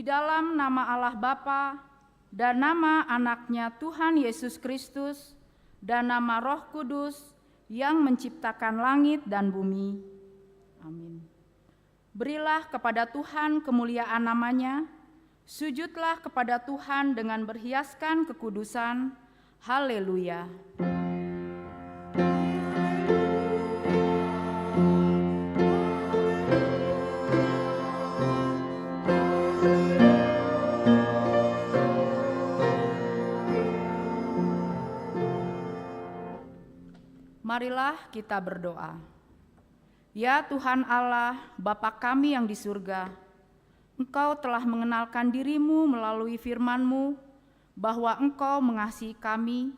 dalam nama Allah Bapa dan nama Anaknya Tuhan Yesus Kristus dan nama Roh Kudus yang menciptakan langit dan bumi. Amin. Berilah kepada Tuhan kemuliaan namanya, sujudlah kepada Tuhan dengan berhiaskan kekudusan. Haleluya. Marilah kita berdoa. Ya Tuhan Allah, Bapa kami yang di surga, Engkau telah mengenalkan diri-Mu melalui firman-Mu bahwa Engkau mengasihi kami,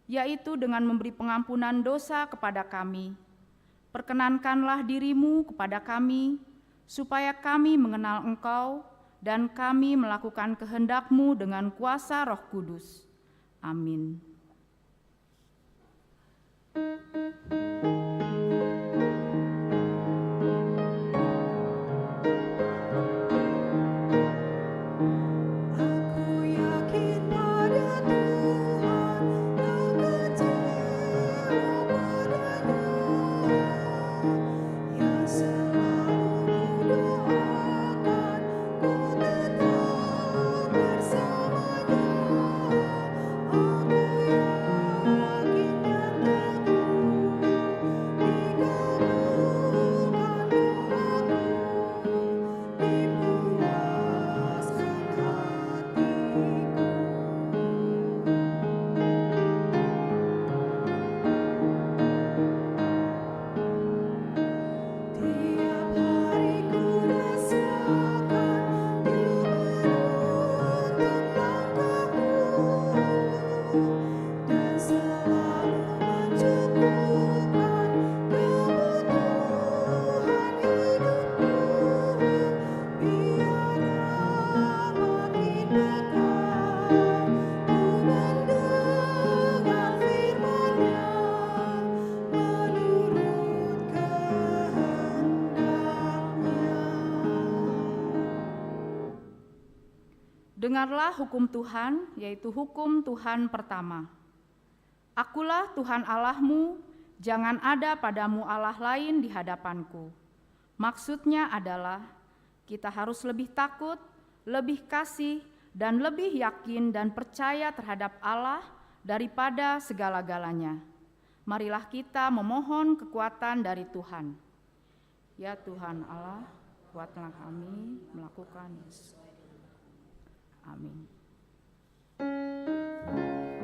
yaitu dengan memberi pengampunan dosa kepada kami. Perkenankanlah diri-Mu kepada kami, supaya kami mengenal Engkau dan kami melakukan kehendak-Mu dengan kuasa Roh Kudus. Amin. Dengarlah hukum Tuhan, yaitu hukum Tuhan pertama. Akulah Tuhan Allahmu, jangan ada padamu Allah lain di hadapanku. Maksudnya adalah kita harus lebih takut, lebih kasih, dan lebih yakin dan percaya terhadap Allah daripada segala-galanya. Marilah kita memohon kekuatan dari Tuhan. Ya Tuhan Allah, kuatkanlah kami melakukan sesuai. Amin. Kiriku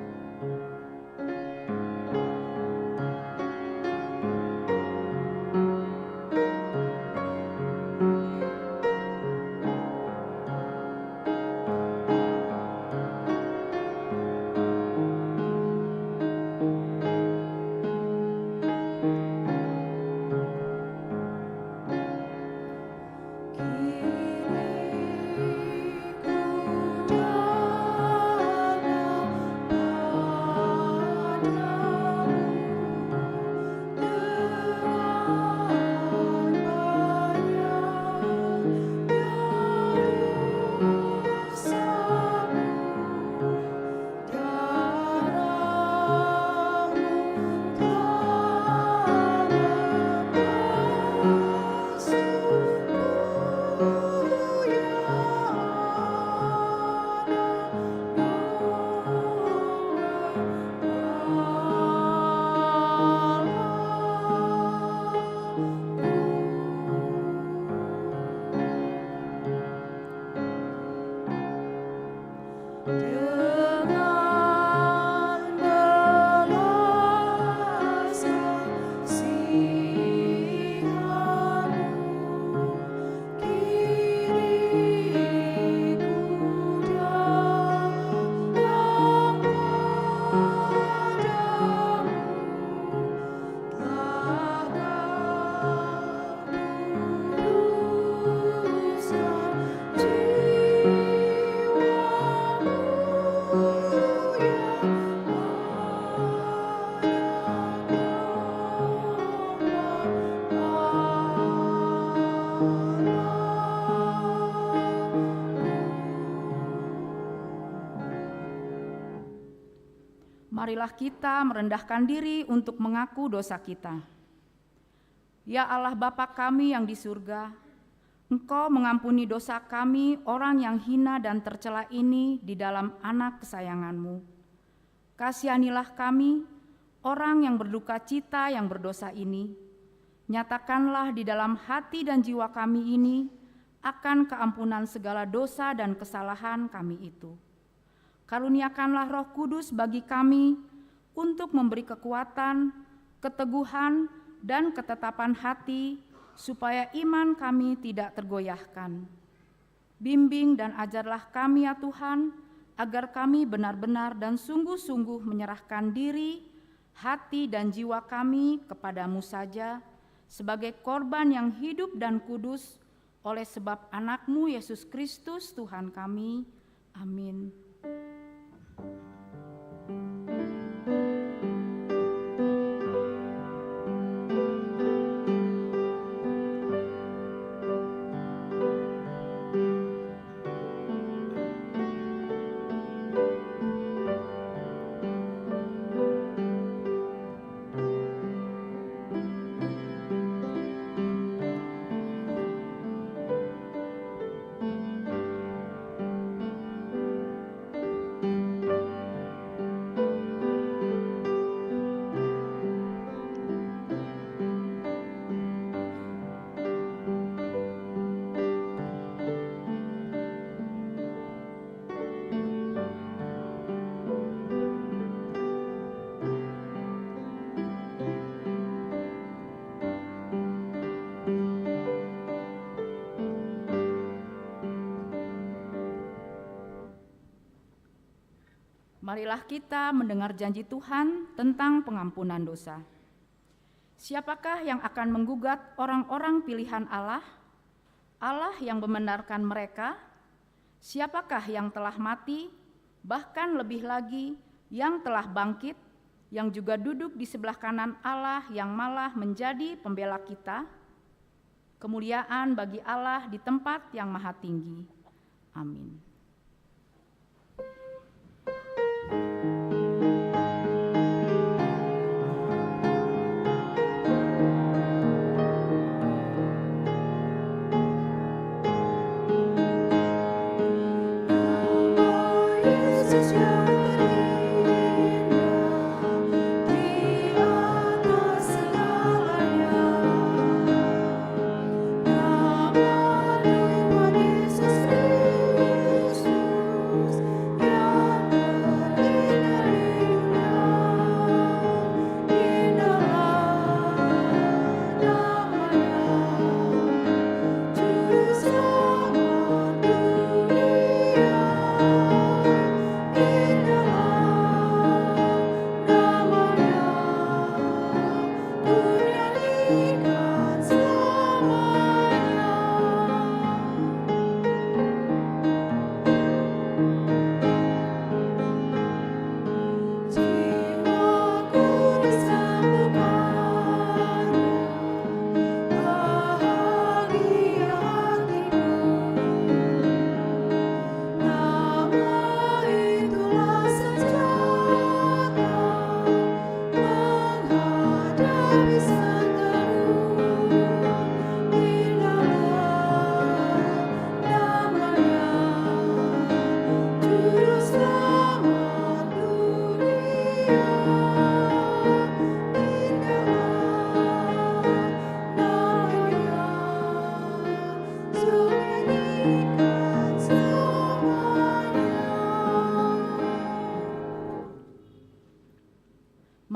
Marilah kita merendahkan diri untuk mengaku dosa kita. Ya Allah Bapa kami yang di surga, Engkau mengampuni dosa kami orang yang hina dan tercela ini di dalam Anak kesayangan-Mu. Kasihanilah kami, orang yang berduka cita yang berdosa ini. Nyatakanlah di dalam hati dan jiwa kami ini akan keampunan segala dosa dan kesalahan kami itu. Karuniakanlah Roh Kudus bagi kami untuk memberi kekuatan, keteguhan, dan ketetapan hati, supaya iman kami tidak tergoyahkan. Bimbing dan ajarlah kami ya Tuhan, agar kami benar-benar dan sungguh-sungguh menyerahkan diri, hati dan jiwa kami kepadamu saja, sebagai korban yang hidup dan kudus, oleh sebab Anak-Mu Yesus Kristus Tuhan kami. Amin. Marilah kita mendengar janji Tuhan tentang pengampunan dosa. Siapakah yang akan menggugat orang-orang pilihan Allah? Allah yang membenarkan mereka? Siapakah yang telah mati, bahkan lebih lagi yang telah bangkit, yang juga duduk di sebelah kanan Allah yang malah menjadi pembela kita? Kemuliaan bagi Allah di tempat yang maha tinggi. Amin.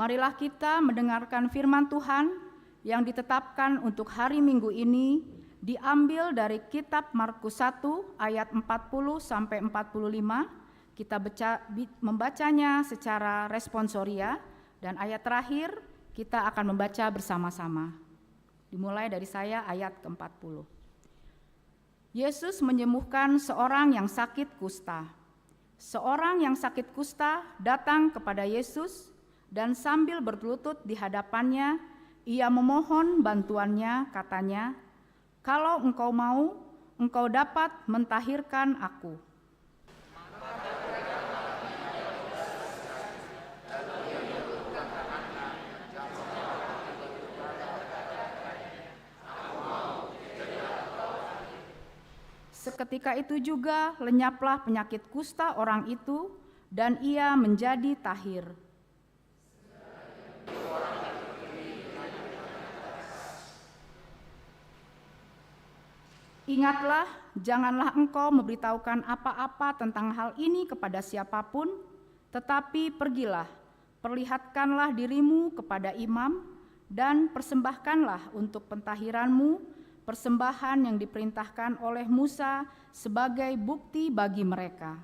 Marilah kita mendengarkan firman Tuhan yang ditetapkan untuk hari Minggu ini, diambil dari kitab Markus 1 ayat 40 sampai 45. Kita membacanya secara responsoria, dan ayat terakhir kita akan membaca bersama-sama. Dimulai dari saya ayat ke-40. Yesus menyembuhkan seorang yang sakit kusta. Seorang yang sakit kusta datang kepada Yesus, dan sambil berlutut di hadapannya, ia memohon bantuannya, katanya, "Kalau engkau mau, engkau dapat mentahirkan aku." Seketika itu juga lenyaplah penyakit kusta orang itu, dan ia menjadi tahir. Ingatlah, janganlah engkau memberitahukan apa-apa tentang hal ini kepada siapapun, tetapi pergilah, perlihatkanlah dirimu kepada imam, dan persembahkanlah untuk pentahiranmu persembahan yang diperintahkan oleh Musa sebagai bukti bagi mereka.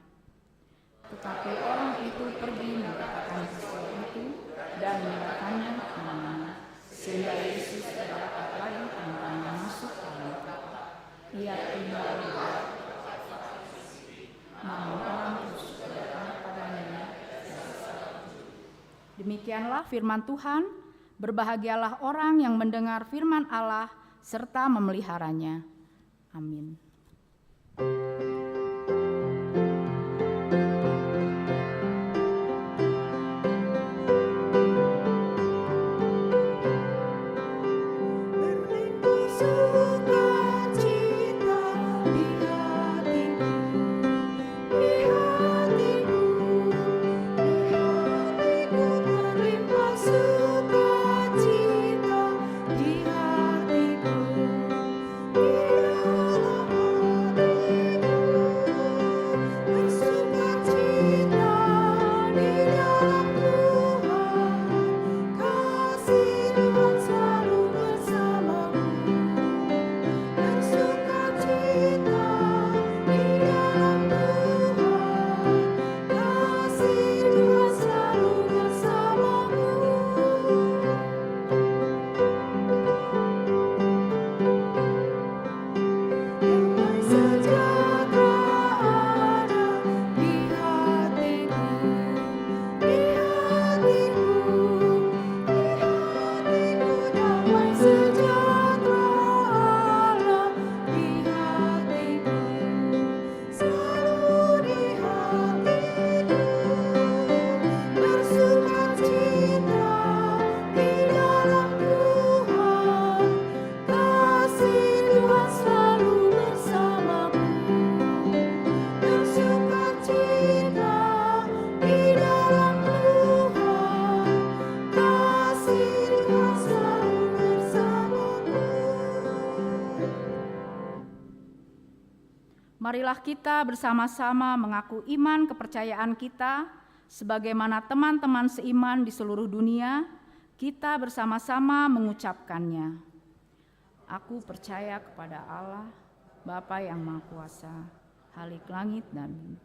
Tetapi orang itu pergi mengatakan peristiwa itu dan menyatakannya kemana-mana, sehingga Yesus tidak dapat lagi teman-teman masuk dalam kapal. Ia tinggal di bawah. Namun orang terus datang padanya. Demikianlah firman Tuhan. Berbahagialah orang yang mendengar firman Allah serta memeliharanya. Amin. Marilah kita bersama-sama mengaku iman kepercayaan kita, sebagaimana teman-teman seiman di seluruh dunia, kita bersama-sama mengucapkannya. Aku percaya kepada Allah, Bapa yang Maha Kuasa, Khalik langit dan bumi.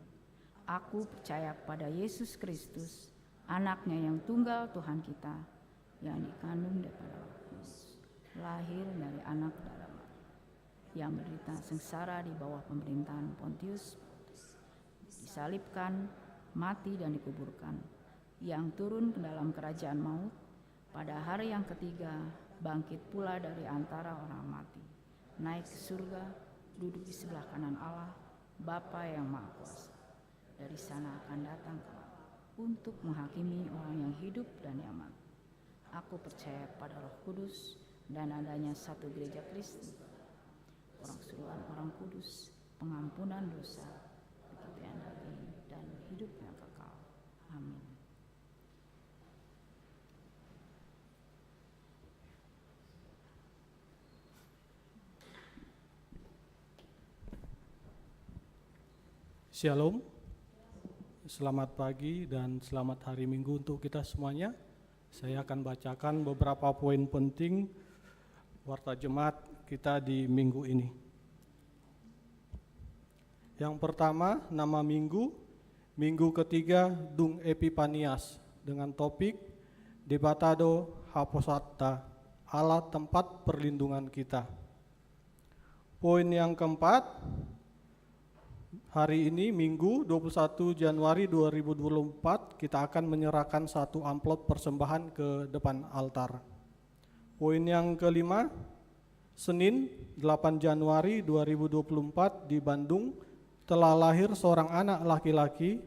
Aku percaya kepada Yesus Kristus, Anaknya yang tunggal Tuhan kita, yang dikandung daripada Roh Kudus, lahir dari anak darah, yang menderita sengsara di bawah pemerintahan Pontius, disalibkan, mati dan dikuburkan, yang turun ke dalam kerajaan maut, pada hari yang ketiga bangkit pula dari antara orang mati, naik ke surga, duduk di sebelah kanan Allah, Bapa yang Maha Kuasa. Dari sana akan datang untuk menghakimi orang yang hidup dan yang mati. Aku percaya pada Roh Kudus dan adanya satu gereja Kristen, persekutuan orang kudus, pengampunan dosa, pergian daging, dan hidup yang kekal. Amin. Shalom, selamat pagi dan selamat hari Minggu untuk kita semuanya. Saya akan bacakan beberapa poin penting warta jemaat kita di minggu ini. Yang pertama, nama minggu ketiga Dung Epipanias, dengan topik Debatado Haposata, Allah tempat perlindungan kita. Poin yang keempat, hari ini Minggu 21 Januari 2024 kita akan menyerahkan satu amplop persembahan ke depan altar. Poin yang kelima, Senin 8 Januari 2024 di Bandung telah lahir seorang anak laki-laki,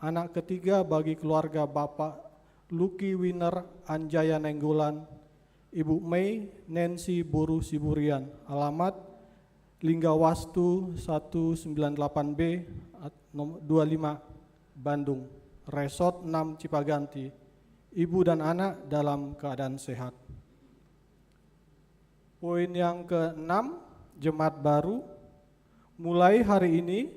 anak ketiga bagi keluarga Bapak Lucky Winner Anjaya Nenggolan, Ibu Mei Nancy Boru Siburian, alamat Linggawastu 198B 25 Bandung, Resort 6 Cipaganti. Ibu dan anak dalam keadaan sehat. Poin yang ke-6, jemaat baru. Mulai hari ini,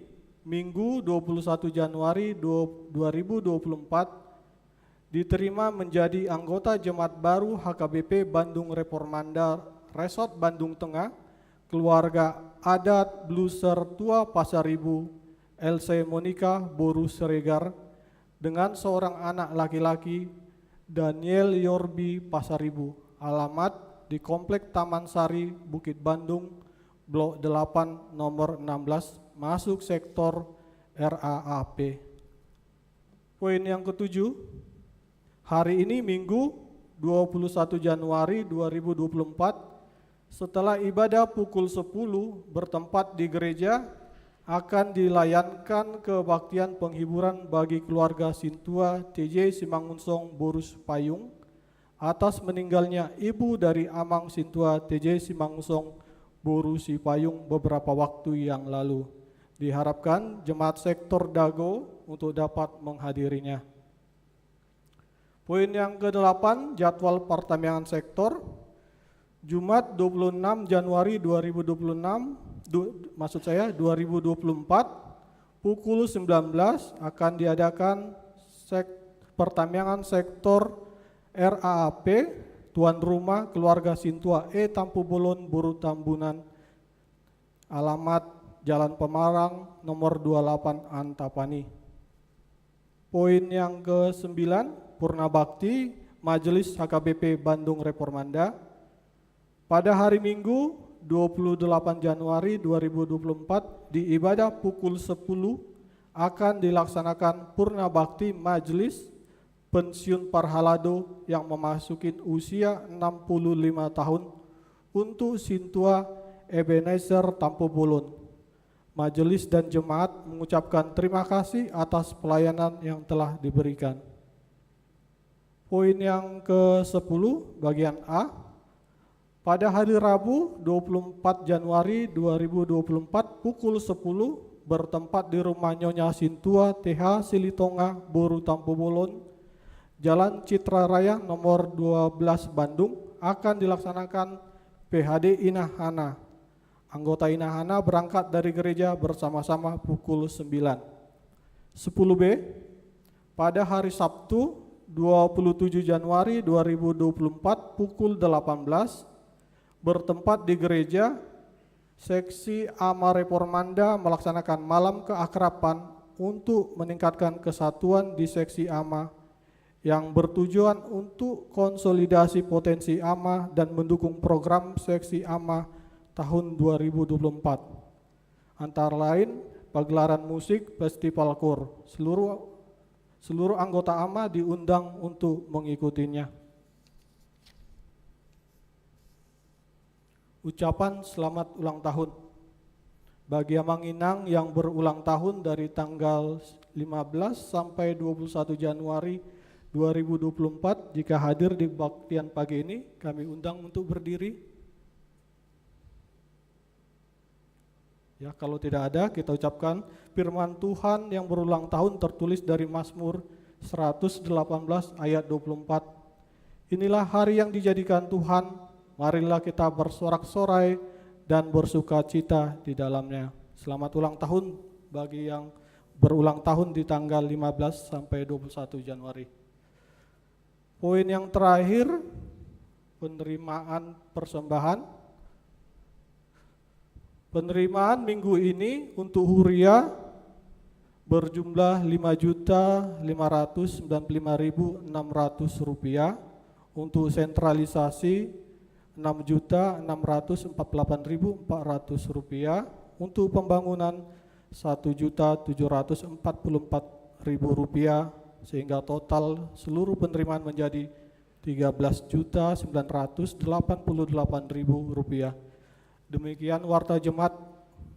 Minggu 21 Januari 2024, diterima menjadi anggota jemaat baru HKBP Bandung Reformanda Resort Bandung Tengah, keluarga adat Bluser Tua Pasaribu, LC Monica Boru Siregar, dengan seorang anak laki-laki, Daniel Yorbi Pasaribu, alamat di Komplek Taman Sari, Bukit Bandung, Blok 8, nomor 16, masuk sektor RAAP. Poin yang ke-7, hari ini Minggu 21 Januari 2024, setelah ibadah pukul 10 bertempat di gereja, akan dilayankan kebaktian penghiburan bagi keluarga Sintua TJ Simangunsong Borus Payung atas meninggalnya ibu dari Amang Sintua TJ Simangunsong Borus Payung beberapa waktu yang lalu. Diharapkan jemaat sektor Dago untuk dapat menghadirinya. Poin yang ke-8, jadwal pertamiangan sektor. Jumat 26 Januari 2024 pukul 19 akan diadakan pertamiangan sektor RAAP, tuan rumah keluarga Sintua Tampu Bolon Buru Tambunan, alamat Jalan Pemarang nomor 28 Antapani. Poin yang ke-9, Purna Bakti Majelis HKBP Bandung Reformanda. Pada hari Minggu 28 Januari 2024 di ibadah pukul 10 akan dilaksanakan Purna Bakti Majelis Pensiun Parhalado yang memasuki usia 65 tahun untuk Sintua Ebenezer Tampu Bolon. Majelis dan jemaat mengucapkan terima kasih atas pelayanan yang telah diberikan. Poin yang ke-10 bagian A. Pada hari Rabu 24 Januari 2024 pukul 10 bertempat di rumah Nyonya Sintua TH Silitonga Boru Tampu Bolon, Jalan Citra Raya nomor 12 Bandung, akan dilaksanakan PHD Inahana. Anggota Inahana berangkat dari gereja bersama-sama pukul 9. 10B, pada hari Sabtu 27 Januari 2024 pukul 18 bertempat di gereja, Seksi AMA Reformanda melaksanakan malam keakraban untuk meningkatkan kesatuan di Seksi AMA yang bertujuan untuk konsolidasi potensi AMA dan mendukung program Seksi AMA tahun 2024. Antara lain pagelaran musik, festival KOR. Seluruh anggota AMA diundang untuk mengikutinya. Ucapan selamat ulang tahun bagi Amang Inang yang berulang tahun dari tanggal 15 sampai 21 Januari 2024. Jika hadir di kebaktian pagi ini, kami undang untuk berdiri. Ya, kalau tidak ada, kita ucapkan firman Tuhan yang berulang tahun tertulis dari Mazmur 118 ayat 24. Inilah hari yang dijadikan Tuhan, marilah kita bersorak-sorai dan bersuka cita di dalamnya. Selamat ulang tahun bagi yang berulang tahun di tanggal 15 sampai 21 Januari. Poin yang terakhir, penerimaan persembahan. Penerimaan minggu ini untuk Huria berjumlah Rp5.595.600, untuk sentralisasi Rp6.648.400, untuk pembangunan Rp1.744.000, sehingga total seluruh penerimaan menjadi Rp13.988.000. Demikian warta jemaat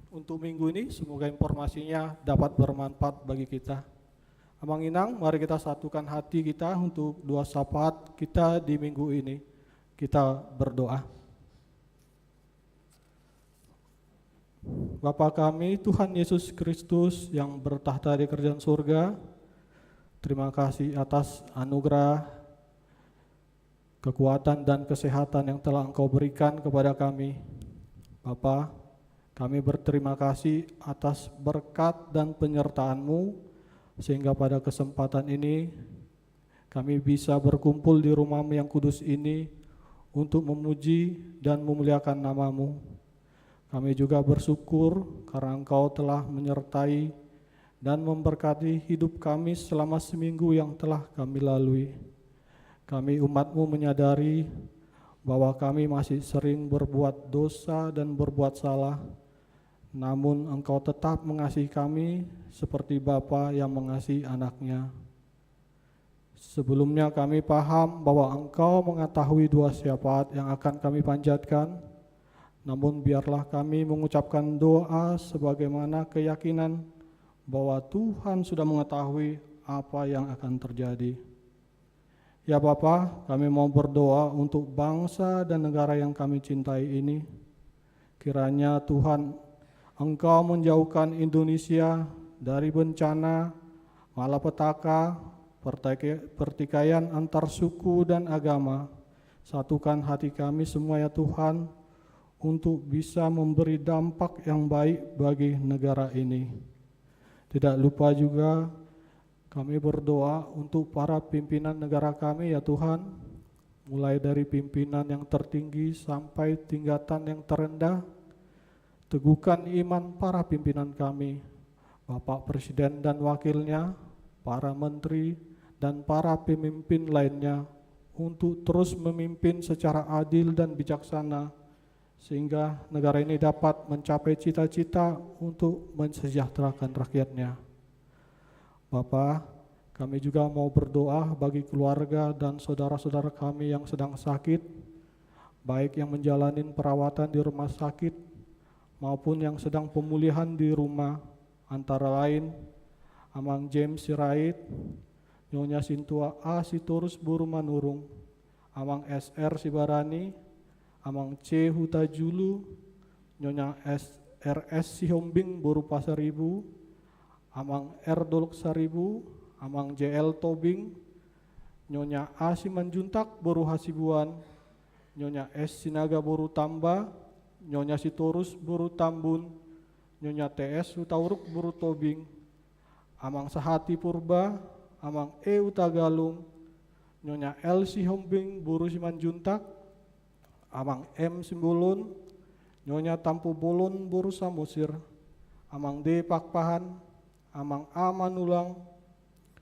untuk minggu ini, semoga informasinya dapat bermanfaat bagi kita. Amang Inang, mari kita satukan hati kita untuk doa syafaat kita di minggu ini. Kita berdoa. Bapa kami, Tuhan Yesus Kristus yang bertahta di kerajaan surga, terima kasih atas anugerah, kekuatan dan kesehatan yang telah Engkau berikan kepada kami. Bapa, kami berterima kasih atas berkat dan penyertaan-Mu, sehingga pada kesempatan ini kami bisa berkumpul di rumah-Mu yang kudus ini untuk memuji dan memuliakan nama-Mu. Kami juga bersyukur karena Engkau telah menyertai dan memberkati hidup kami selama seminggu yang telah kami lalui. Kami umat-Mu menyadari bahwa kami masih sering berbuat dosa dan berbuat salah, namun Engkau tetap mengasihi kami seperti Bapa yang mengasihi anaknya. Sebelumnya kami paham bahwa Engkau mengetahui dua syafaat yang akan kami panjatkan, namun biarlah kami mengucapkan doa sebagaimana keyakinan bahwa Tuhan sudah mengetahui apa yang akan terjadi. Ya Bapa, kami mau berdoa untuk bangsa dan negara yang kami cintai ini. Kiranya Tuhan, Engkau menjauhkan Indonesia dari bencana, malapetaka, pertikaian antar suku dan agama. Satukan hati kami semua ya Tuhan, untuk bisa memberi dampak yang baik bagi negara ini. Tidak lupa juga kami berdoa untuk para pimpinan negara kami ya Tuhan, mulai dari pimpinan yang tertinggi sampai tingkatan yang terendah. Teguhkan iman para pimpinan kami, Bapak Presiden dan Wakilnya, para menteri, dan para pemimpin lainnya untuk terus memimpin secara adil dan bijaksana, sehingga negara ini dapat mencapai cita-cita untuk mensejahterakan rakyatnya. Bapa, kami juga mau berdoa bagi keluarga dan saudara-saudara kami yang sedang sakit, baik yang menjalani perawatan di rumah sakit maupun yang sedang pemulihan di rumah, antara lain Amang James Sirait, Nyonya Sintua A Sitorus Buru Manurung, Amang SR Sibarani, Amang C Hutajulu, Nyonya SRS Sihombing Buru Pasaribu, Amang R Dolok Saribu, Amang JL Tobing, Nyonya A Simanjuntak Buru Hasibuan, Nyonya S Sinaga Buru Tamba, Nyonya Sitorus Buru Tambun, Nyonya TS Hutauruk Buru Tobing, Amang Sahati Purba, Amang E Utagalung, Nyonya L Sihombing Buru Simanjuntak, Amang M Simbulun, Nyonya Tampu Bolon Buru Samosir, Amang D Pakpahan, Amang A Manulang,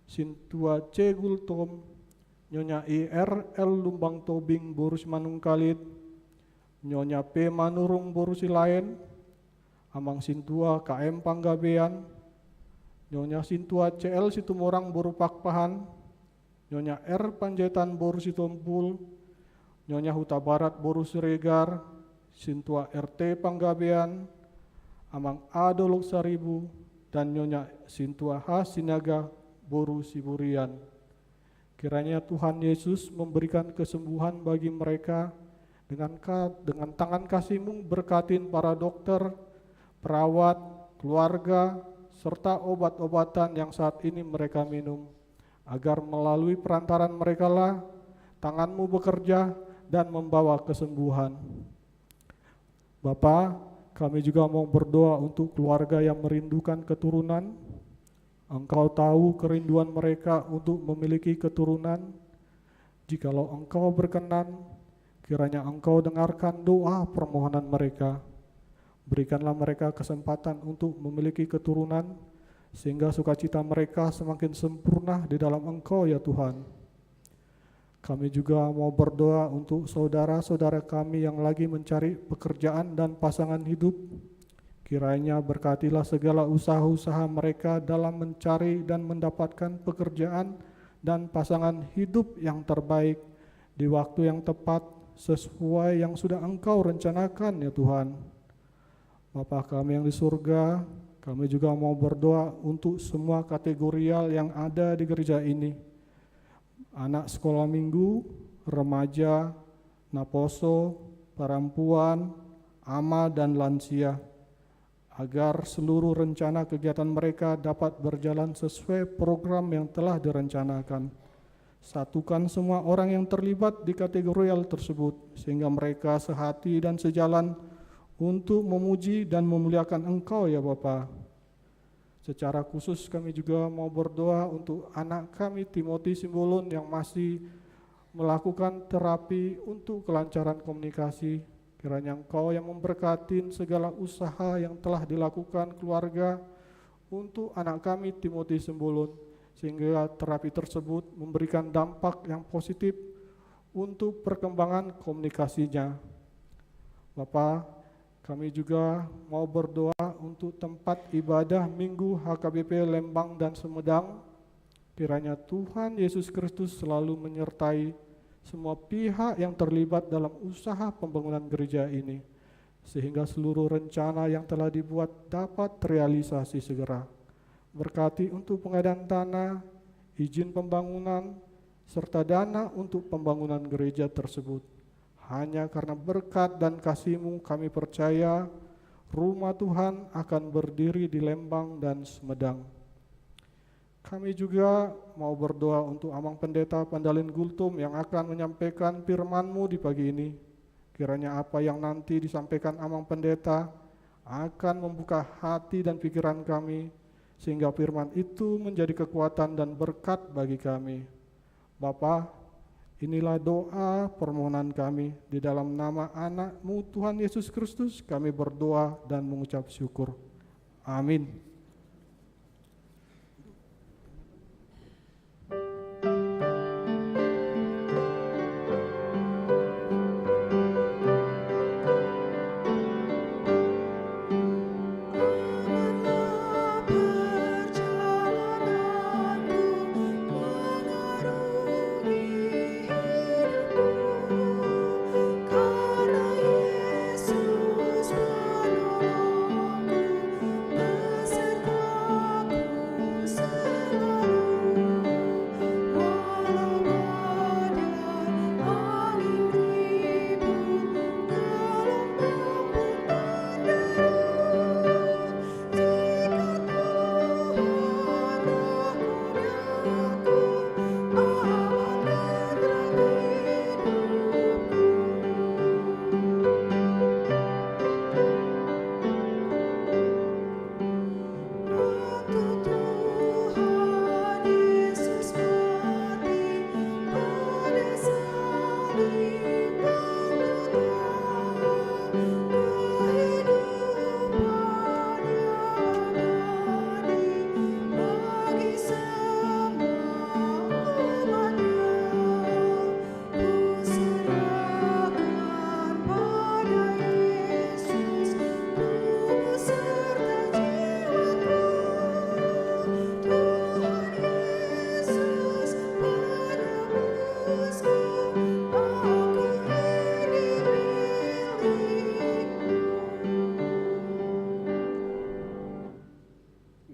Sintua C Gultom, Nyonya IR L Lumbang Tobing Buru Simanungkalit, Nyonya P Manurung Buru Silain, Amang Sintua KM Panggabean, Nyonya Sintua CL Situmorang Buru Pakpahan, Nyonya R Panjaitan Buru Situmpul, Nyonya Huta Barat Buru Siregar, Sintua RT Panggabean, Amang A Dolok Saribu, dan Nyonya Sintua H Sinaga Buru Siburian. Kiranya Tuhan Yesus memberikan kesembuhan bagi mereka, dengan tangan kasih-Mu berkatin para dokter, perawat, keluarga, serta obat-obatan yang saat ini mereka minum, agar melalui perantaran mereka lah tangan-Mu bekerja dan membawa kesembuhan. Bapa, kami juga mau berdoa untuk keluarga yang merindukan keturunan. Engkau tahu kerinduan mereka untuk memiliki keturunan. Jikalau Engkau berkenan, kiranya Engkau dengarkan doa permohonan mereka. Berikanlah mereka kesempatan untuk memiliki keturunan, sehingga sukacita mereka semakin sempurna di dalam Engkau ya Tuhan. Kami juga mau berdoa untuk saudara-saudara kami yang lagi mencari pekerjaan dan pasangan hidup. Kiranya berkatilah segala usaha-usaha mereka dalam mencari dan mendapatkan pekerjaan dan pasangan hidup yang terbaik di waktu yang tepat sesuai yang sudah Engkau rencanakan ya Tuhan. Bapa kami yang di surga, kami juga mau berdoa untuk semua kategorial yang ada di gereja ini. Anak sekolah minggu, remaja, naposo, perempuan, ama dan lansia. agar seluruh rencana kegiatan mereka dapat berjalan sesuai program yang telah direncanakan. Satukan semua orang yang terlibat di kategorial tersebut, sehingga mereka sehati dan sejalan untuk memuji dan memuliakan Engkau ya Bapa. Secara khusus kami juga mau berdoa untuk anak kami Timothy Simbolon yang masih melakukan terapi untuk kelancaran komunikasi. Kiranya Engkau yang memberkati segala usaha yang telah dilakukan keluarga untuk anak kami Timothy Simbolon, sehingga terapi tersebut memberikan dampak yang positif untuk perkembangan komunikasinya. Bapak, kami juga mau berdoa untuk tempat ibadah Minggu HKBP Lembang dan Sumedang. Kiranya Tuhan Yesus Kristus selalu menyertai semua pihak yang terlibat dalam usaha pembangunan gereja ini, sehingga seluruh rencana yang telah dibuat dapat terrealisasi segera. Berkati untuk pengadaan tanah, izin pembangunan, serta dana untuk pembangunan gereja tersebut. Hanya karena berkat dan kasih-Mu kami percaya rumah Tuhan akan berdiri di Lembang dan Sumedang. Kami juga mau berdoa untuk Amang Pendeta Pandalin Gultum yang akan menyampaikan firman-Mu di pagi ini. Kiranya apa yang nanti disampaikan Amang Pendeta akan membuka hati dan pikiran kami, sehingga firman itu menjadi kekuatan dan berkat bagi kami. Bapa, inilah doa permohonan kami. Di dalam nama anak-Mu Tuhan Yesus Kristus kami berdoa dan mengucap syukur. Amin.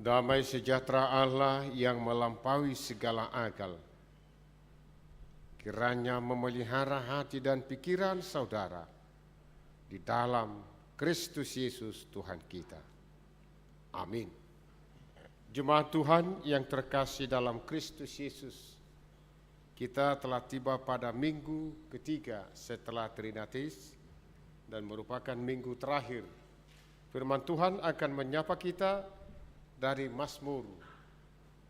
Damai sejahtera Allah yang melampaui segala akal, kiranya memelihara hati dan pikiran saudara di dalam Kristus Yesus Tuhan kita. Amin. Jemaat Tuhan yang terkasih dalam Kristus Yesus, kita telah tiba pada minggu ketiga setelah Trinitatis dan merupakan minggu terakhir. Firman Tuhan akan menyapa kita dari Mazmur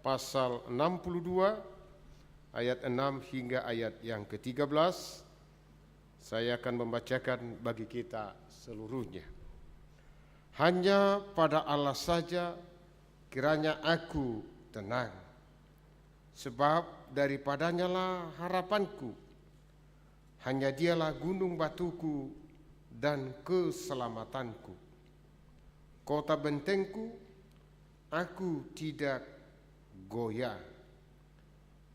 pasal 62 ayat 6 hingga ayat yang ke-13. Saya akan membacakan bagi kita seluruhnya. Hanya pada Allah saja kiranya aku tenang, sebab daripadanya lah harapanku. Hanya Dialah gunung batuku dan keselamatanku, kota bentengku. Aku tidak goyah.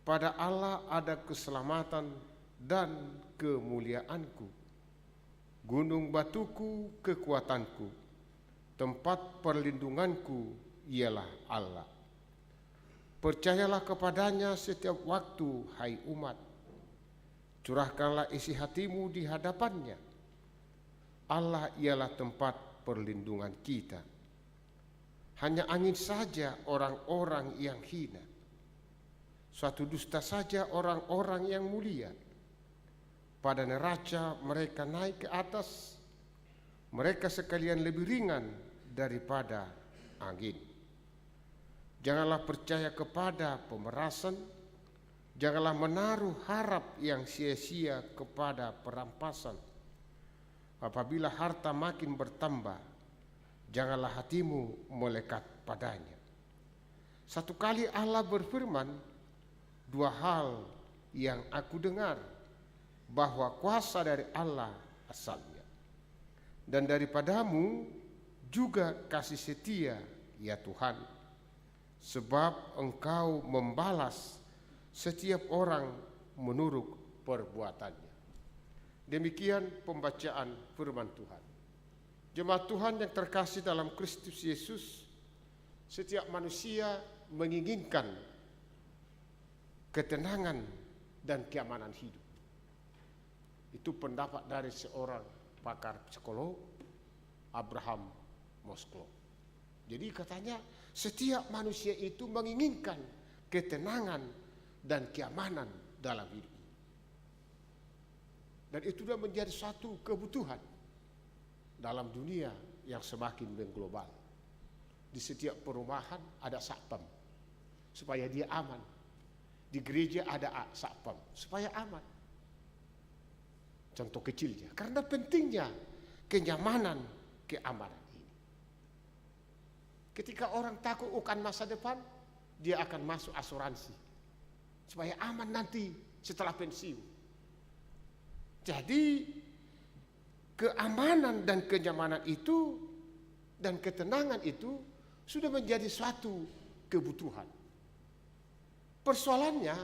Pada Allah ada keselamatan dan kemuliaanku. Gunung batuku, kekuatanku, tempat perlindunganku ialah Allah. Percayalah kepadanya setiap waktu, hai umat. Curahkanlah isi hatimu di hadapannya. Allah ialah tempat perlindungan kita. hanya angin saja orang-orang yang hina, suatu dusta saja orang-orang yang mulia. Pada neraca mereka naik ke atas, mereka sekalian lebih ringan daripada angin. Janganlah percaya kepada pemerasan, janganlah menaruh harap yang sia-sia kepada perampasan. Apabila harta makin bertambah, janganlah hatimu melekat padanya. Satu kali Allah berfirman, dua hal yang aku dengar, bahwa kuasa dari Allah asalnya, dan daripadamu juga kasih setia, ya Tuhan, sebab Engkau membalas setiap orang menurut perbuatannya. Demikian pembacaan firman Tuhan. Jemaat Tuhan yang terkasih dalam Kristus Yesus, setiap manusia menginginkan ketenangan dan keamanan hidup. Itu pendapat dari seorang pakar psikolog, Abraham Maslow. Jadi katanya setiap manusia itu menginginkan ketenangan dan keamanan dalam hidup. Dan itu sudah menjadi suatu kebutuhan dalam dunia yang semakin mengglobal. Di setiap perumahan ada satpam supaya dia aman. Di gereja ada satpam supaya aman. Contoh kecilnya, karena pentingnya kenyamanan, keamanan ini. Ketika orang takut akan masa depan, dia akan masuk asuransi supaya aman nanti setelah pensiun. Jadi keamanan dan kenyamanan itu dan ketenangan itu sudah menjadi suatu kebutuhan. Persoalannya,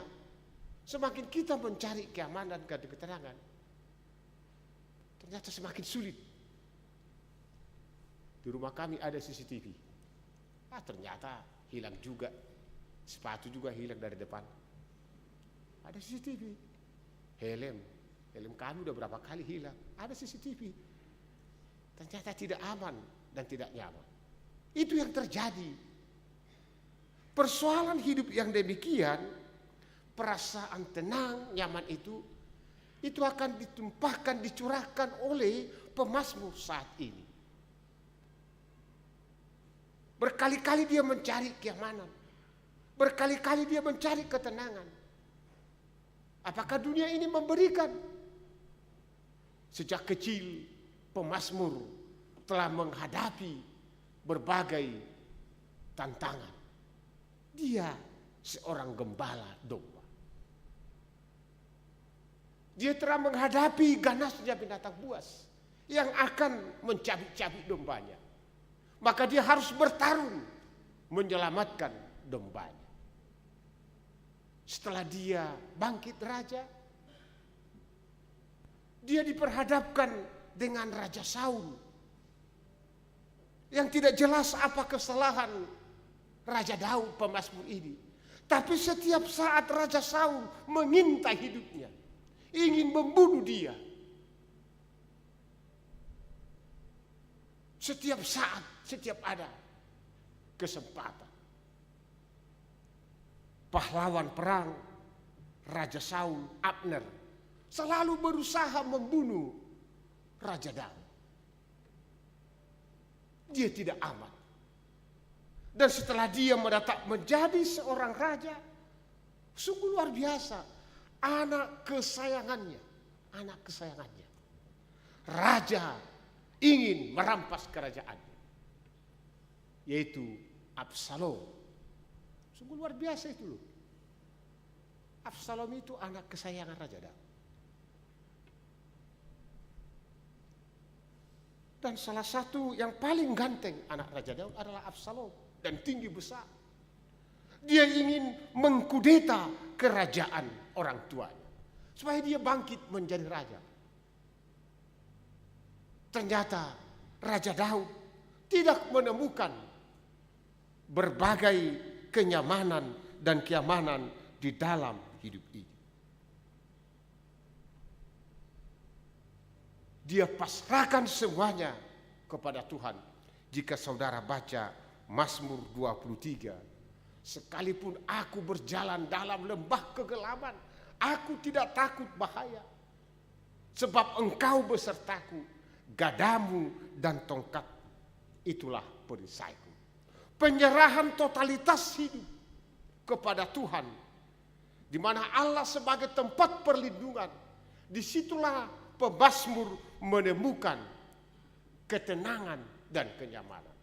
semakin kita mencari keamanan dan ketenangan, ternyata semakin sulit. Di rumah kami ada CCTV. Ternyata hilang juga. Sepatu juga hilang dari depan. Ada CCTV. Helm kami udah berapa kali hilang. Ada CCTV. Ternyata tidak aman dan tidak nyaman. Itu yang terjadi. Persoalan hidup yang demikian, perasaan tenang, nyaman itu akan ditumpahkan, dicurahkan oleh pemazmur saat ini. Berkali-kali dia mencari keamanan. Berkali-kali dia mencari ketenangan. Apakah dunia ini memberikan? Sejak kecil pemazmur telah menghadapi berbagai tantangan. Dia seorang gembala domba. Dia telah menghadapi ganasnya binatang buas yang akan mencabik-cabik dombanya. Maka dia harus bertarung menyelamatkan dombanya. Setelah dia bangkit raja, dia diperhadapkan dengan Raja Saul yang tidak jelas apa kesalahan Raja Daud pemazmur ini. Tapi setiap saat Raja Saul mengintai hidupnya, ingin membunuh dia. Setiap saat, setiap ada kesempatan. Pahlawan perang Raja Saul, Abner, selalu berusaha membunuh Raja Daud. Dia tidak aman. Dan setelah dia menjadi seorang raja, sungguh luar biasa. Anak kesayangannya, raja ingin merampas kerajaannya, yaitu Absalom. Sungguh luar biasa itu loh. Absalom itu anak kesayangan Raja Daud. Dan salah satu yang paling ganteng anak Raja Daud adalah Absalom, dan tinggi besar. Dia ingin mengkudeta kerajaan orang tuanya supaya dia bangkit menjadi raja. Ternyata Raja Daud tidak menemukan berbagai kenyamanan dan keamanan di dalam hidup ini. Dia pasrahkan semuanya kepada Tuhan. Jika saudara baca Mazmur 23, sekalipun aku berjalan dalam lembah kegelapan, aku tidak takut bahaya. Sebab engkau besertaku, gadamu dan tongkat, itulah perisaiku. Penyerahan totalitas hidup kepada Tuhan, di mana Allah sebagai tempat perlindungan. Disitulah pemazmur menemukan ketenangan dan kenyamanan.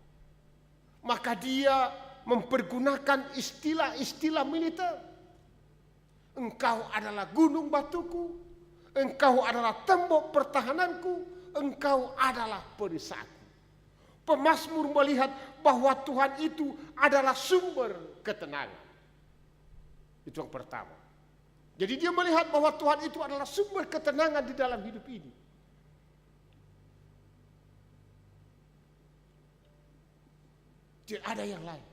Maka dia mempergunakan istilah-istilah militer. Engkau adalah gunung batuku, engkau adalah tembok pertahananku, engkau adalah perisaiku. Pemazmur melihat bahwa Tuhan itu adalah sumber ketenangan. Itu yang pertama. Jadi dia melihat bahwa Tuhan itu adalah sumber ketenangan di dalam hidup ini. Tidak ada yang lain.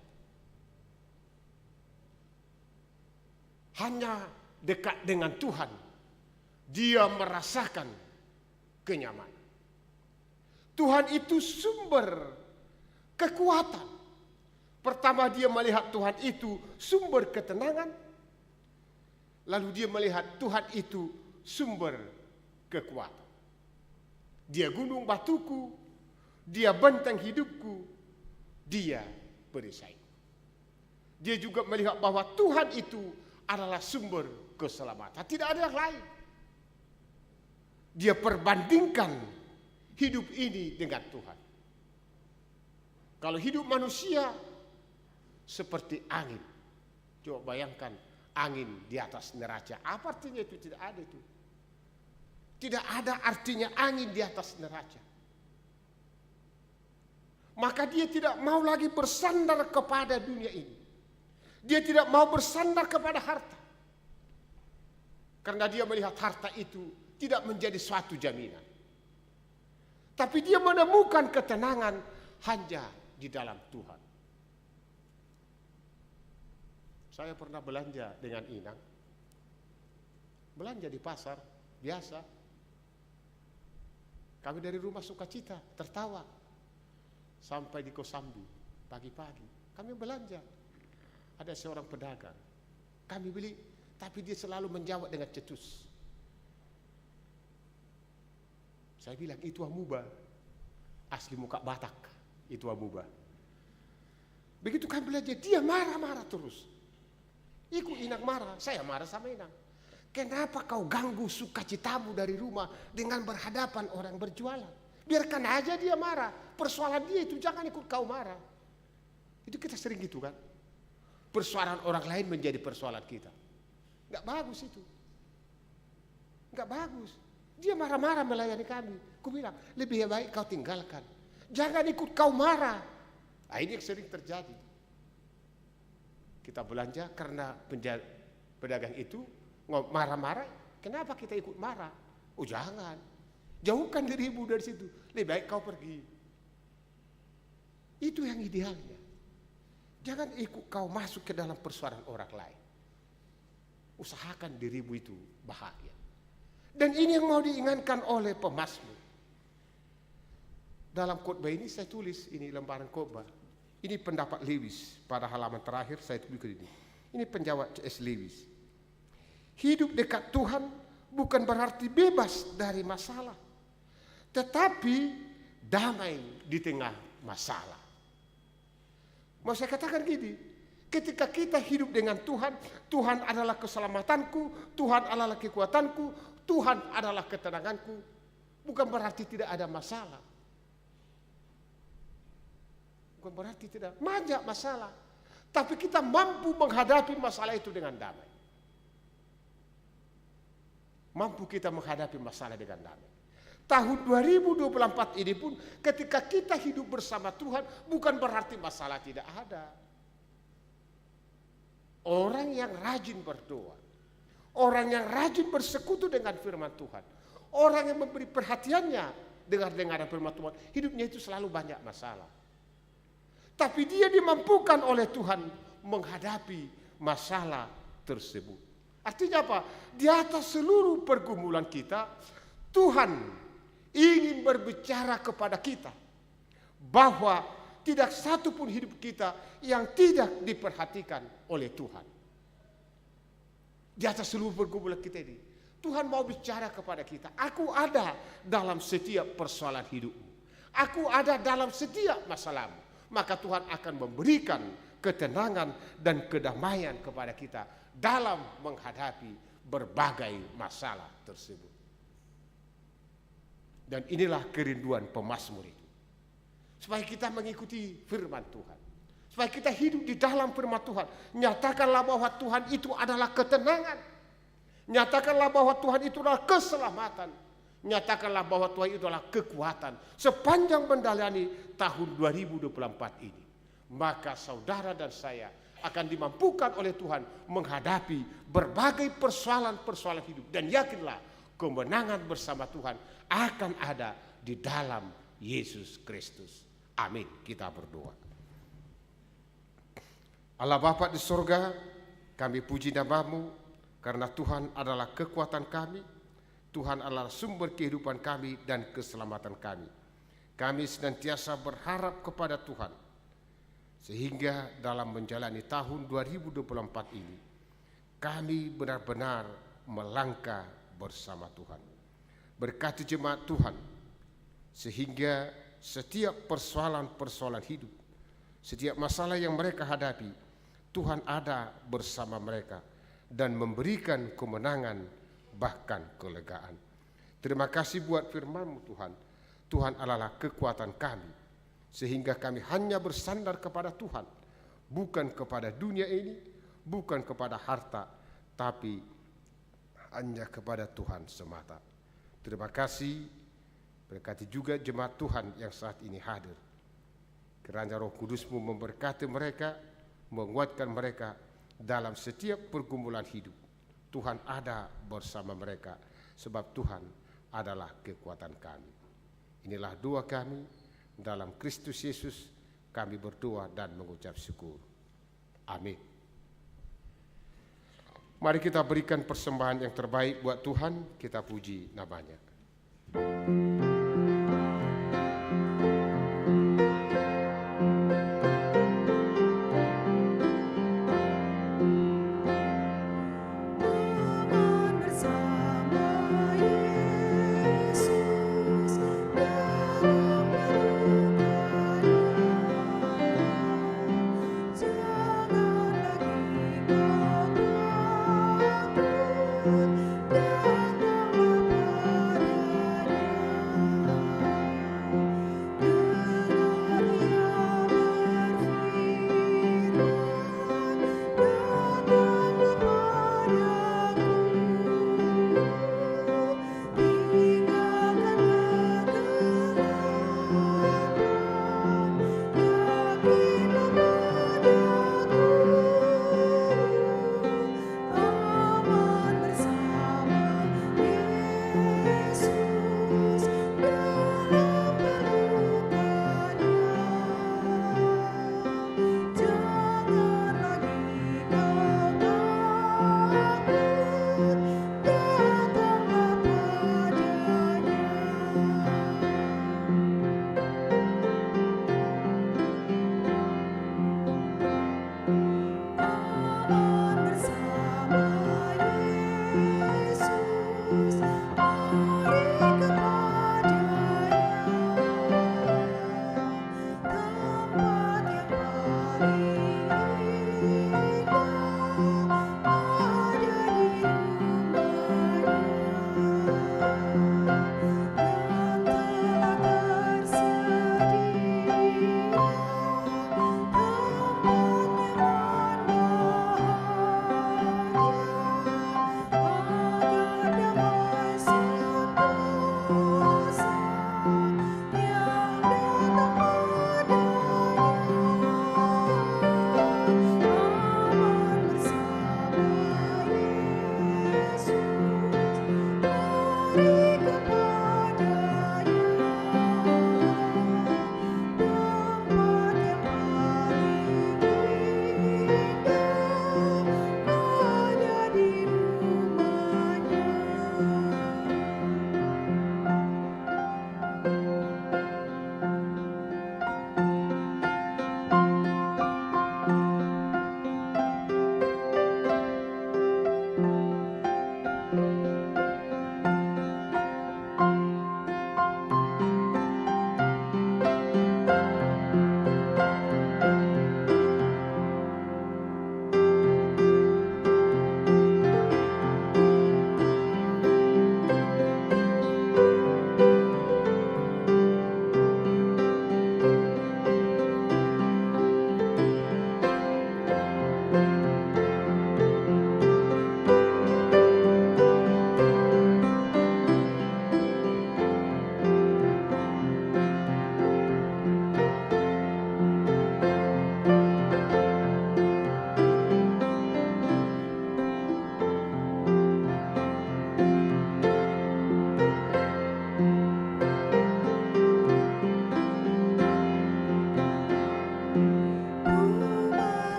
Hanya dekat dengan Tuhan, dia merasakan kenyamanan. Tuhan itu sumber kekuatan. Pertama dia melihat Tuhan itu sumber ketenangan. Lalu dia melihat Tuhan itu sumber kekuatan. Dia gunung batuku, dia benteng hidupku, dia perisaiku. Dia juga melihat bahwa Tuhan itu adalah sumber keselamatan. Tidak ada yang lain. Dia perbandingkan hidup ini dengan Tuhan. Kalau hidup manusia seperti angin. Coba bayangkan angin di atas neraca. Apa artinya itu? Tidak ada itu. Tidak ada artinya angin di atas neraca. Maka dia tidak mau lagi bersandar kepada dunia ini. Dia tidak mau bersandar kepada harta. Karena dia melihat harta itu tidak menjadi suatu jaminan. Tapi dia menemukan ketenangan hanya di dalam Tuhan. Saya pernah belanja dengan Inang. Belanja di pasar, biasa. Kami dari rumah Sukacita, tertawa. Sampai di Kosambi, pagi-pagi. Kami belanja. Ada seorang pedagang. Kami beli, tapi dia selalu menjawab dengan cetus. Saya bilang, itu amuba. Asli muka Batak, itu amuba. Begitu kami belanja, dia marah-marah terus. Ikut Inang marah, saya marah sama Inang. Kenapa kau ganggu sukacitamu dari rumah dengan berhadapan orang berjualan? Biarkan aja dia marah. Persoalan dia itu, jangan ikut kau marah. Itu kita sering gitu kan. Persoalan orang lain menjadi persoalan kita. Enggak bagus itu. Enggak bagus. Dia marah-marah melayani kami. Aku bilang, lebih baik kau tinggalkan. Jangan ikut kau marah. Nah, ini yang sering terjadi. Kita belanja karena pedagang itu marah-marah. Kenapa kita ikut marah? Oh jangan. Jauhkan dirimu dari situ. Lebih baik kau pergi. Itu yang idealnya. Jangan ikut kau masuk ke dalam persoalan orang lain. Usahakan dirimu itu bahagia. Dan ini yang mau diingatkan oleh pemazmur. Dalam khotbah ini saya tulis, ini lembaran khotbah. Ini pendapat Lewis pada halaman terakhir saya tulis ini. Ini penjawab C.S. Lewis. Hidup dekat Tuhan bukan berarti bebas dari masalah, tetapi damai di tengah masalah. Mau saya katakan gini, ketika kita hidup dengan Tuhan, Tuhan adalah keselamatanku, Tuhan adalah kekuatanku, Tuhan adalah ketenanganku. Bukan berarti tidak ada masalah. Bukan berarti tidak banyak masalah. Tapi kita mampu menghadapi masalah itu dengan damai. Mampu kita menghadapi masalah dengan damai. Tahun 2024 ini pun ketika kita hidup bersama Tuhan bukan berarti masalah tidak ada. Orang yang rajin berdoa, orang yang rajin bersekutu dengan firman Tuhan, orang yang memberi perhatiannya dengar-dengaran firman Tuhan, hidupnya itu selalu banyak masalah. Tapi dia dimampukan oleh Tuhan menghadapi masalah tersebut. Artinya apa? Di atas seluruh pergumulan kita, Tuhan ingin berbicara kepada kita bahwa tidak satu pun hidup kita yang tidak diperhatikan oleh Tuhan. Di atas seluruh pergumulan kita ini, Tuhan mau bicara kepada kita. Aku ada dalam setiap persoalan hidupmu. Aku ada dalam setiap masalahmu. Maka Tuhan akan memberikan ketenangan dan kedamaian kepada kita dalam menghadapi berbagai masalah tersebut. Dan inilah kerinduan pemazmur itu. Supaya kita mengikuti firman Tuhan. Supaya kita hidup di dalam firman Tuhan. Nyatakanlah bahwa Tuhan itu adalah ketenangan. Nyatakanlah bahwa Tuhan itu adalah keselamatan. Nyatakanlah bahwa Tuhan itu adalah kekuatan. Sepanjang menjalani tahun 2024 ini. Maka saudara dan saya akan dimampukan oleh Tuhan menghadapi berbagai persoalan-persoalan hidup. Dan yakinlah kemenangan bersama Tuhan akan ada di dalam Yesus Kristus. Amin. Kita berdoa. Allah Bapa di surga, kami puji nama-Mu karena Tuhan adalah kekuatan kami. Tuhan adalah sumber kehidupan kami dan keselamatan kami. Kami senantiasa berharap kepada Tuhan. Sehingga dalam menjalani tahun 2024 ini, kami benar-benar melangkah bersama Tuhan. Berkati jemaat Tuhan, sehingga setiap persoalan-persoalan hidup, setiap masalah yang mereka hadapi, Tuhan ada bersama mereka dan memberikan kemenangan bahkan kelegaan. Terima kasih buat firman-Mu Tuhan. Tuhan adalah kekuatan kami, sehingga kami hanya bersandar kepada Tuhan, bukan kepada dunia ini, bukan kepada harta, tapi hanya kepada Tuhan semata. Terima kasih. Berkati juga jemaat Tuhan yang saat ini hadir. Kiranya Roh Kudus-Mu memberkati mereka, menguatkan mereka dalam setiap pergumulan hidup. Tuhan ada bersama mereka, sebab Tuhan adalah kekuatan kami. Inilah doa kami, dalam Kristus Yesus kami berdoa dan mengucap syukur. Amin. Mari kita berikan persembahan yang terbaik buat Tuhan, kita puji nama-Nya. Janganlah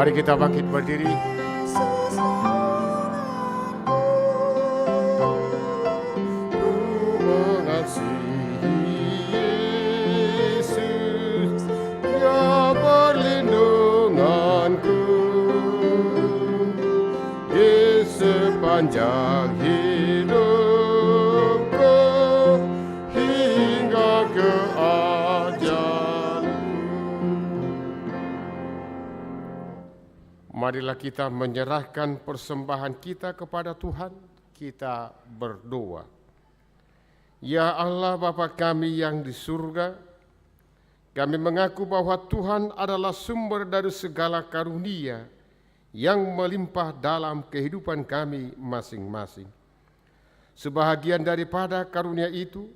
Mari kita bangkit berdiri. Sepanjang hidupku hingga ke ajalku. Marilah kita menyerahkan persembahan kita kepada Tuhan. Kita berdoa. Ya Allah Bapa kami yang di surga, kami mengaku bahwa Tuhan adalah sumber dari segala karunia yang melimpah dalam kehidupan kami masing-masing. Sebahagian daripada karunia itu,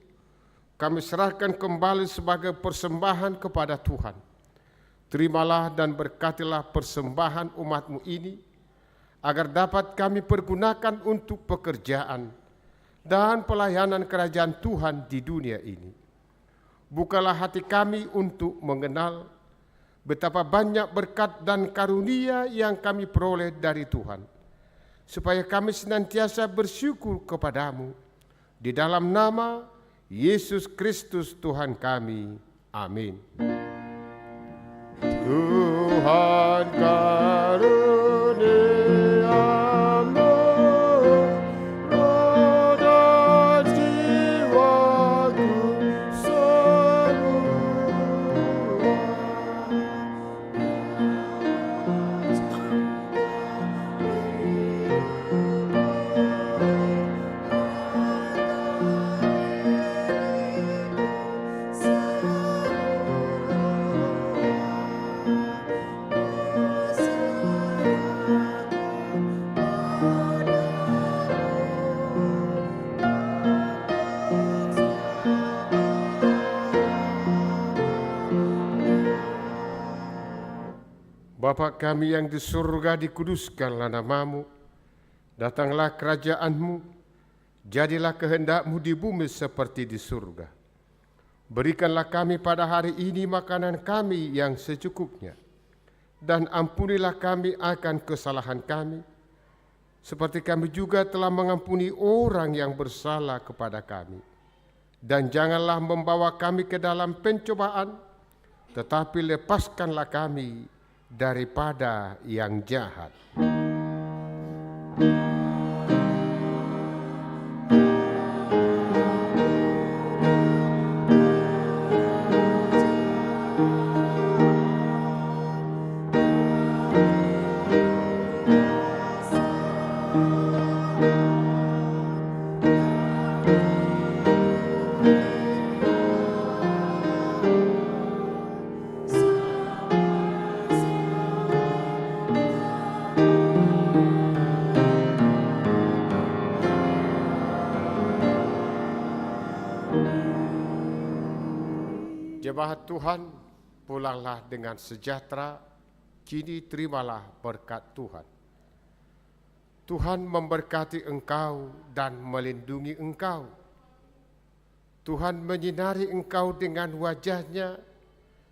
kami serahkan kembali sebagai persembahan kepada Tuhan. Terimalah dan berkatilah persembahan umat-Mu ini, agar dapat kami pergunakan untuk pekerjaan dan pelayanan kerajaan Tuhan di dunia ini. Bukalah hati kami untuk mengenal betapa banyak berkat dan karunia yang kami peroleh dari Tuhan, supaya kami senantiasa bersyukur kepadamu. Di dalam nama Yesus Kristus Tuhan kami. Amin. Tuhan karuniamu roda jiwaku semua. Bapa kami yang di surga, dikuduskanlah nama-Mu, datanglah kerajaan-Mu, jadilah kehendak-Mu di bumi seperti di surga. Berikanlah kami pada hari ini makanan kami yang secukupnya, dan ampunilah kami akan kesalahan kami, seperti kami juga telah mengampuni orang yang bersalah kepada kami. Dan janganlah membawa kami ke dalam pencobaan, tetapi lepaskanlah kami daripada yang jahat. Jemaat Tuhan, pulanglah dengan sejahtera, kini terimalah berkat Tuhan. Tuhan memberkati engkau dan melindungi engkau. Tuhan menyinari engkau dengan wajah-Nya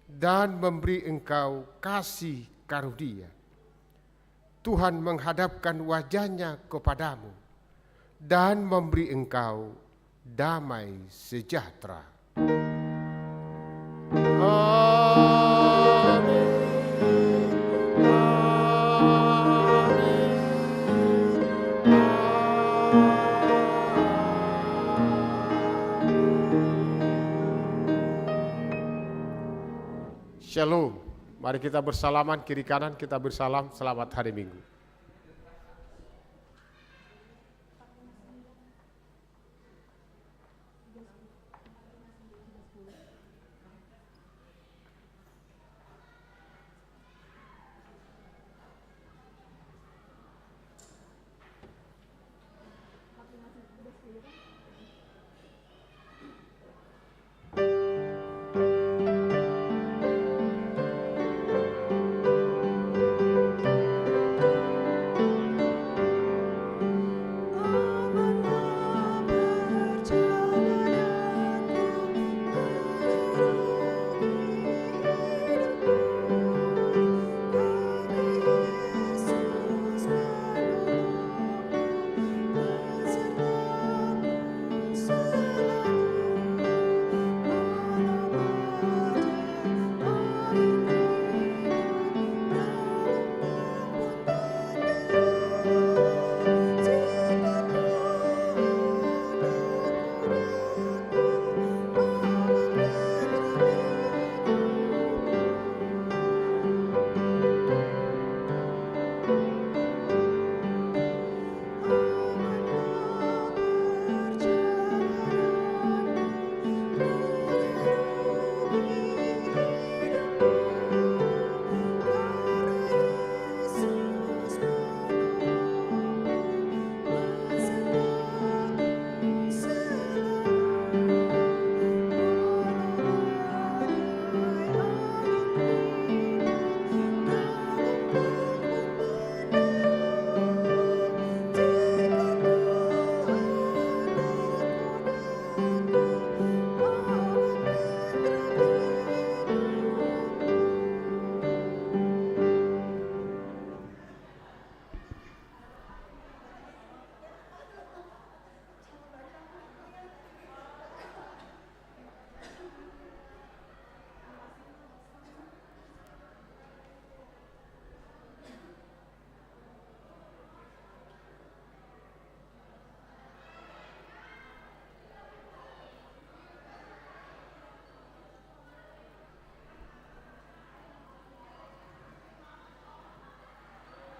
dan memberi engkau kasih karunia. Tuhan menghadapkan wajah-Nya kepadamu dan memberi engkau damai sejahtera. Amin. Shalom. Mari kita bersalaman kiri kanan, kita bersalam selamat hari Minggu.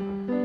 Tuhan.